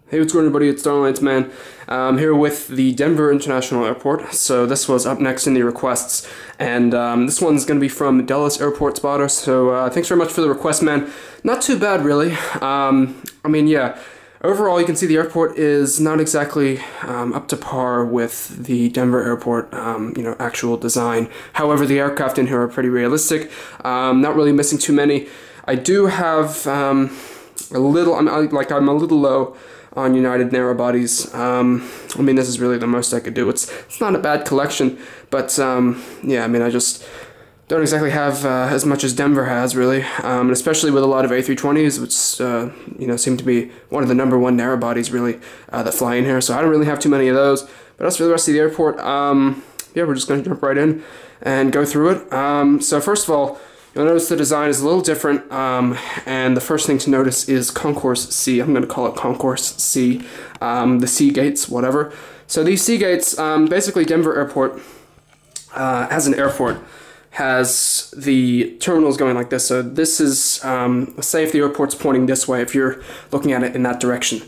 Hey, what's going on, everybody? It's Starlights Man. I'm here with the Denver International Airport. So this was up next in the requests, and this one's going to be from Dallas Airport Spotter. So thanks very much for the request, man. Not too bad, really. Yeah. Overall, you can see the airport is not exactly up to par with the Denver airport, actual design. However, the aircraft in here are pretty realistic. Not really missing too many. I do have I'm a little low on United narrow bodies. This is really the most I could do. It's not a bad collection, but I just don't exactly have as much as Denver has, really, and especially with a lot of A320s, which seem to be one of the #1 narrow bodies, really, that fly in here. So I don't really have too many of those. But as for the rest of the airport, we're just going to jump right in and go through it. So first of all, you'll notice the design is a little different, and the first thing to notice is Concourse C. I'm going to call it Concourse C, the C gates, whatever. So these C gates, basically Denver Airport, as an airport, has the terminals going like this. So this is, say if the airport's pointing this way, if you're looking at it in that direction.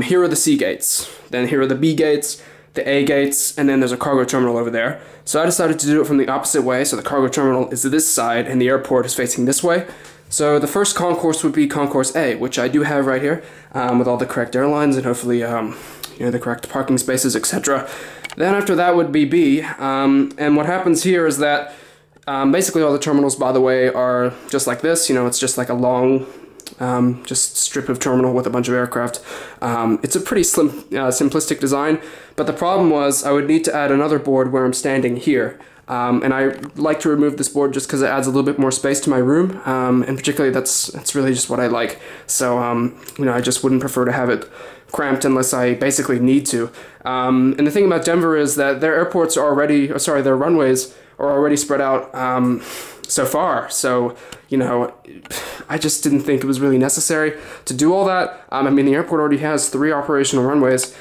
Here are the C gates, then here are the B gates, the A gates, and then there's a cargo terminal over there. So I decided to do it from the opposite way, so the cargo terminal is this side and the airport is facing this way. So the first concourse would be Concourse A, which I do have right here, with all the correct airlines and hopefully the correct parking spaces, etc. Then after that would be B, and what happens here is that basically all the terminals, by the way, are just like this. It's just like a long just strip of terminal with a bunch of aircraft. It's a pretty simplistic design, but the problem was I would need to add another board where I'm standing here. And I like to remove this board just because it adds a little bit more space to my room, and particularly that's really just what I like. So I just wouldn't prefer to have it cramped unless I basically need to. And the thing about Denver is that their airports are already, their runways are already spread out so far. So I just didn't think it was really necessary to do all that. The airport already has 3 operational runways.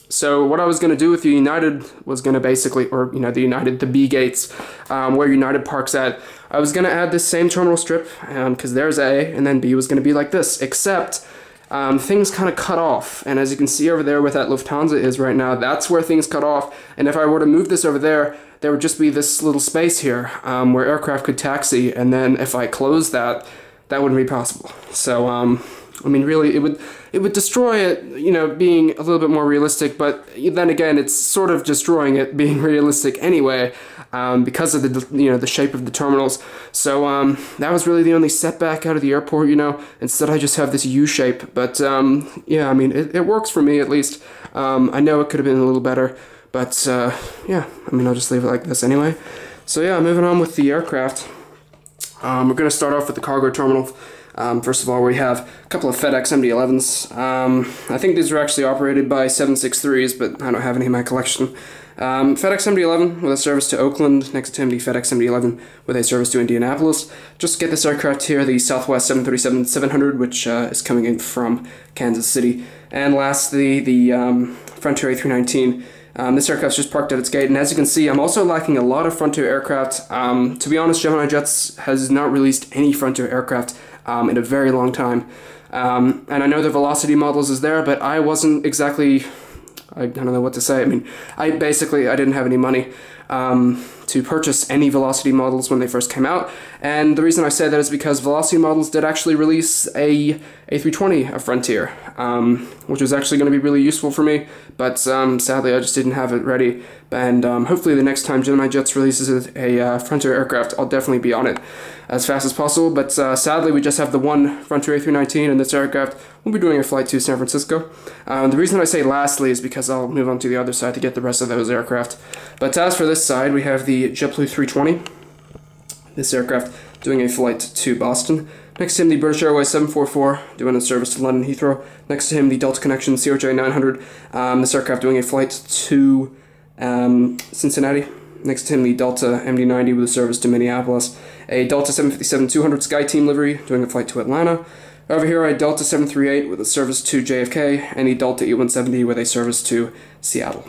So what I was going to do with the United was going to basically, the B gates, where United parks at, I was going to add this same terminal strip, because there's A, and then B was going to be like this, except things kind of cut off. And as you can see over there where that Lufthansa is right now, that's where things cut off. And if I were to move this over there, there would just be this little space here where aircraft could taxi, and then if I closed that, that wouldn't be possible. So, really, it would destroy it, being a little bit more realistic, but then again, it's sort of destroying it being realistic anyway, because of the shape of the terminals. So that was really the only setback out of the airport. Instead I just have this U shape, but it works for me at least. I know it could have been a little better, but I'll just leave it like this anyway. So yeah, moving on with the aircraft. We're going to start off with the cargo terminal. First of all, we have a couple of FedEx MD-11s. I think these are actually operated by 763s, but I don't have any in my collection. FedEx MD-11 with a service to Oakland, next to him the FedEx MD-11 with a service to Indianapolis. Just to get this aircraft here, the Southwest 737-700, which is coming in from Kansas City. And lastly, the Frontier A319. This aircraft's just parked at its gate, and as you can see, I'm also lacking a lot of Frontier aircraft. To be honest, Gemini Jets has not released any Frontier aircraft in a very long time. And I know the Velocity models is there, but I wasn't exactly, I don't know what to say. I didn't have any money to purchase any Velocity models when they first came out, and the reason I say that is because Velocity models did actually release a A320, a Frontier, which was actually going to be really useful for me, but sadly I just didn't have it ready, and hopefully the next time Gemini Jets releases a Frontier aircraft, I'll definitely be on it as fast as possible, but sadly we just have the one Frontier A319, and this aircraft will be doing a flight to San Francisco. The reason I say lastly is because I'll move on to the other side to get the rest of those aircraft. But as for this side, we have the Jetblue A320, this aircraft doing a flight to Boston. Next to him, the British Airways 744, doing a service to London Heathrow. Next to him, the Delta Connection CRJ 900, this aircraft doing a flight to Cincinnati. Next to him, the Delta MD-90 with a service to Minneapolis. A Delta 757-200 SkyTeam livery, doing a flight to Atlanta. Over here, a Delta 738 with a service to JFK, and a Delta E-170 with a service to Seattle.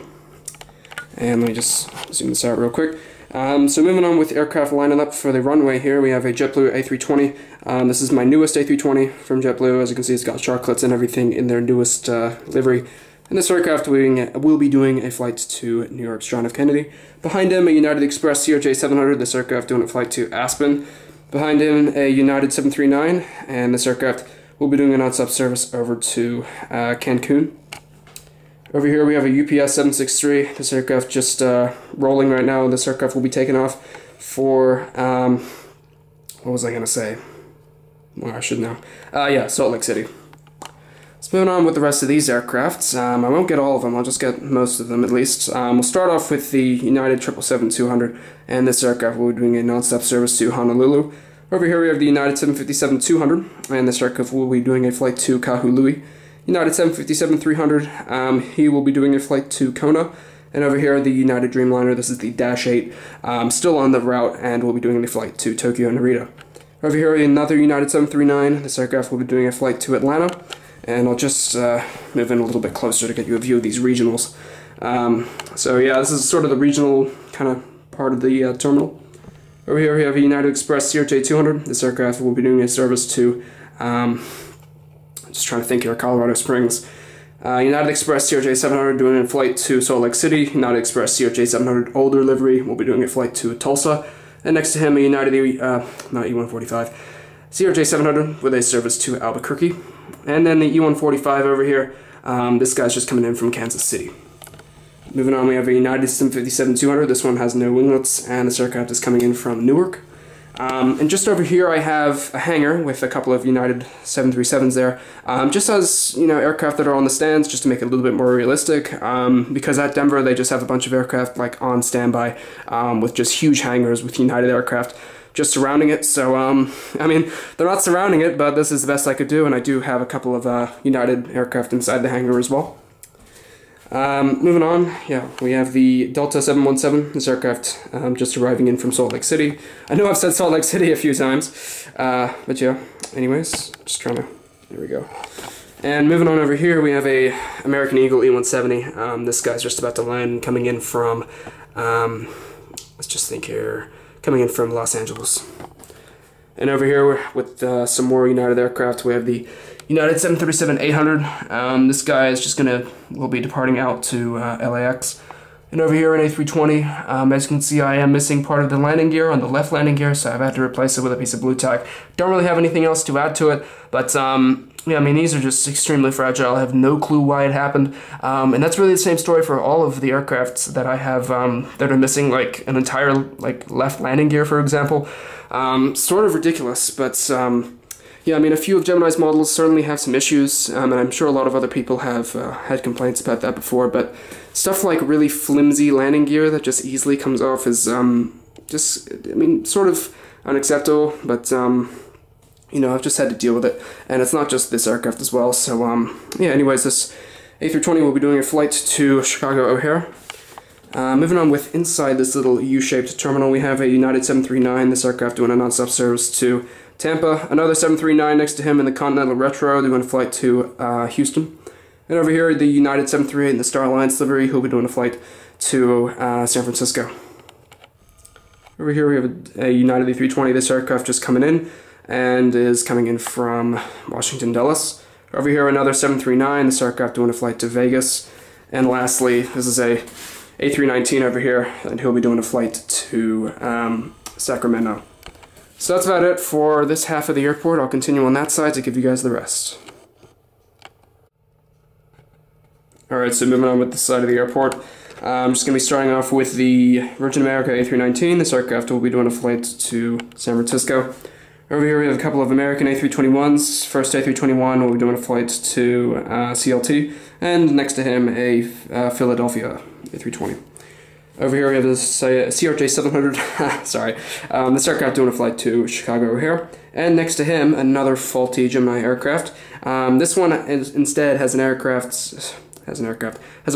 And let me just zoom this out real quick. So moving on with aircraft lining up for the runway here, we have a JetBlue A320. This is my newest A320 from JetBlue. As you can see, it's got sharklets and everything in their newest livery. And this aircraft will be doing a flight to New York's John F. Kennedy. Behind him, a United Express CRJ 700, this aircraft doing a flight to Aspen. Behind him, a United 739, and this aircraft will be doing a non-stop service over to Cancun. Over here we have a UPS 763. This aircraft just rolling right now. This aircraft will be taking off for, what was I going to say? Well, I should know. Yeah, Salt Lake City. Let's move on with the rest of these aircrafts. I won't get all of them, I'll just get most of them at least. We'll start off with the United 777-200, and this aircraft will be doing a non-stop service to Honolulu. Over here we have the United 757-200, and this aircraft will be doing a flight to Kahului. United 757-300, he will be doing a flight to Kona. And over here, the United Dreamliner, this is the Dash 8, still on the route, and will be doing a flight to Tokyo Narita. Over here, another United 739, this aircraft will be doing a flight to Atlanta. And I'll just move in a little bit closer to get you a view of these regionals. So yeah, this is sort of the regional kind of part of the terminal. Over here, we have a United Express CRJ 200. This aircraft will be doing a service to just trying to think here, Colorado Springs. United Express CRJ 700 doing a flight to Salt Lake City. United Express CRJ 700 older livery will be doing a flight to Tulsa. And next to him, a United not E145, CRJ 700 with a service to Albuquerque. And then the E145 over here, this guy's just coming in from Kansas City. Moving on, we have a United 757-200. This one has no winglets, and this aircraft is coming in from Newark. And just over here I have a hangar with a couple of United 737s there, just as, you know, aircraft that are on the stands, just to make it a little bit more realistic, because at Denver they just have a bunch of aircraft like on standby, with just huge hangars with United aircraft just surrounding it. So, I mean, they're not surrounding it, but this is the best I could do, and I do have a couple of United aircraft inside the hangar as well. Moving on, yeah, we have the Delta 717, this aircraft just arriving in from Salt Lake City. I know I've said Salt Lake City a few times, but yeah, anyways, just trying to, there we go. And moving on over here, we have a American Eagle E170. This guy's just about to land, coming in from, let's just think here, coming in from Los Angeles. And over here with some more United aircraft, we have the United 737-800. This guy is just will be departing out to LAX. And over here an A320, as you can see, I am missing part of the landing gear on the left landing gear, so I've had to replace it with a piece of blue tack. Don't really have anything else to add to it, but yeah, I mean, these are just extremely fragile. I have no clue why it happened, and that's really the same story for all of the aircrafts that I have that are missing, like an entire left landing gear, for example. Sort of ridiculous, but yeah, I mean, a few of Gemini's models certainly have some issues, and I'm sure a lot of other people have had complaints about that before, but stuff like really flimsy landing gear that just easily comes off is just, I mean, sort of unacceptable, but you know, I've just had to deal with it, and it's not just this aircraft as well. So yeah, anyways, this A320 will be doing a flight to Chicago O'Hare. Moving on with inside this little U-shaped terminal, we have a United 739, this aircraft doing a non-stop service to Tampa. Another 739 next to him in the Continental Retro, doing a flight to Houston. And over here, the United 738 in the Star Alliance livery, he'll be doing a flight to San Francisco. Over here we have a United A320, this aircraft just coming in, and is coming in from Washington Dulles. Over here another 739, this aircraft doing a flight to Vegas. And lastly, this is a A319 over here, and he'll be doing a flight to Sacramento. So that's about it for this half of the airport. I'll continue on that side to give you guys the rest. Alright, so moving on with the side of the airport. I'm just going to be starting off with the Virgin America A319. This aircraft will be doing a flight to San Francisco. Over here we have a couple of American A321s. First A321 will be doing a flight to CLT, and next to him a Philadelphia A320. Over here we have this CRJ 700, sorry, this aircraft doing a flight to Chicago O'Hare, and next to him another faulty Gemini aircraft. This one instead has a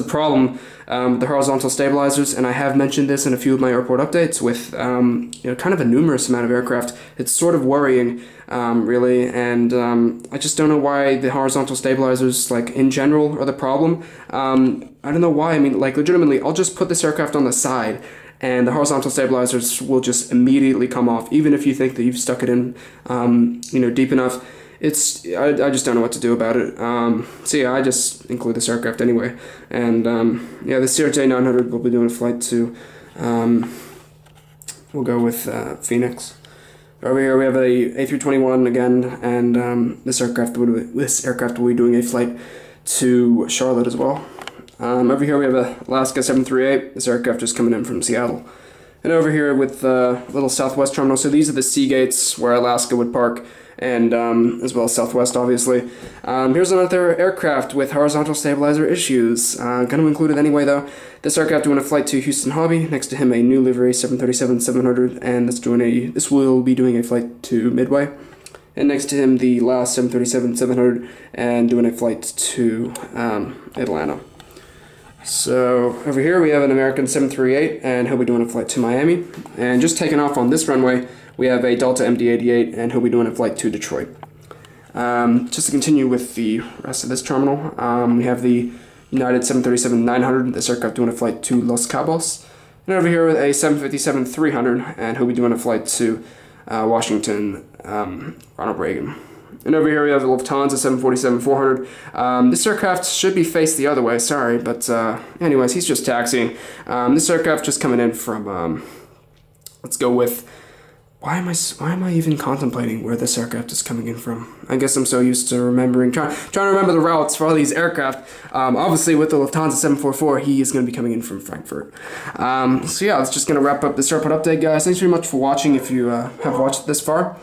problem with the horizontal stabilizers, and I have mentioned this in a few of my airport updates with you know, kind of a numerous amount of aircraft. It's sort of worrying, really, and I just don't know why the horizontal stabilizers, like, in general, are the problem. I don't know why. I mean, like, legitimately, I'll just put this aircraft on the side, and the horizontal stabilizers will just immediately come off, even if you think that you've stuck it in, deep enough. I just don't know what to do about it. So yeah, I just include this aircraft anyway, and yeah, the CRJ 900 will be doing a flight to, we'll go with Phoenix. Over here we have a A321 again, and this aircraft will be doing a flight to Charlotte as well. Over here we have a Alaska 738. This aircraft is coming in from Seattle. And over here with the little Southwest terminal, so these are the sea gates where Alaska would park, and as well as Southwest, obviously. Here's another aircraft with horizontal stabilizer issues. Going to include it anyway, though. This aircraft doing a flight to Houston Hobby. Next to him, a new livery 737-700, and this will be doing a flight to Midway. And next to him, the last 737-700, and doing a flight to Atlanta. So over here we have an American 738, and he'll be doing a flight to Miami. And just taking off on this runway, we have a Delta MD-88, and he'll be doing a flight to Detroit. Just to continue with the rest of this terminal, we have the United 737-900, this aircraft doing a flight to Los Cabos. And over here with a 757-300, and he'll be doing a flight to Washington, Ronald Reagan. And over here we have the Lufthansa 747-400. This aircraft should be faced the other way, sorry, but anyways, he's just taxiing. This aircraft just coming in from, let's go with, why am I even contemplating where this aircraft is coming in from? I guess I'm so used to trying to remember the routes for all these aircraft. Obviously with the Lufthansa 744, he is going to be coming in from Frankfurt. So yeah, that's just going to wrap up this airport update, guys. Thanks very much for watching if you have watched this far.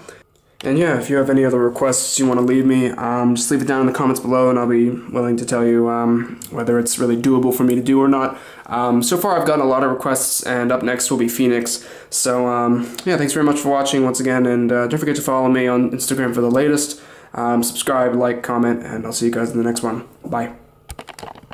And yeah, if you have any other requests you want to leave me, just leave it down in the comments below, and I'll be willing to tell you whether it's really doable for me to do or not. So far I've gotten a lot of requests, and up next will be Phoenix. So yeah, thanks very much for watching once again, and don't forget to follow me on Instagram for the latest. Subscribe, like, comment, and I'll see you guys in the next one. Bye.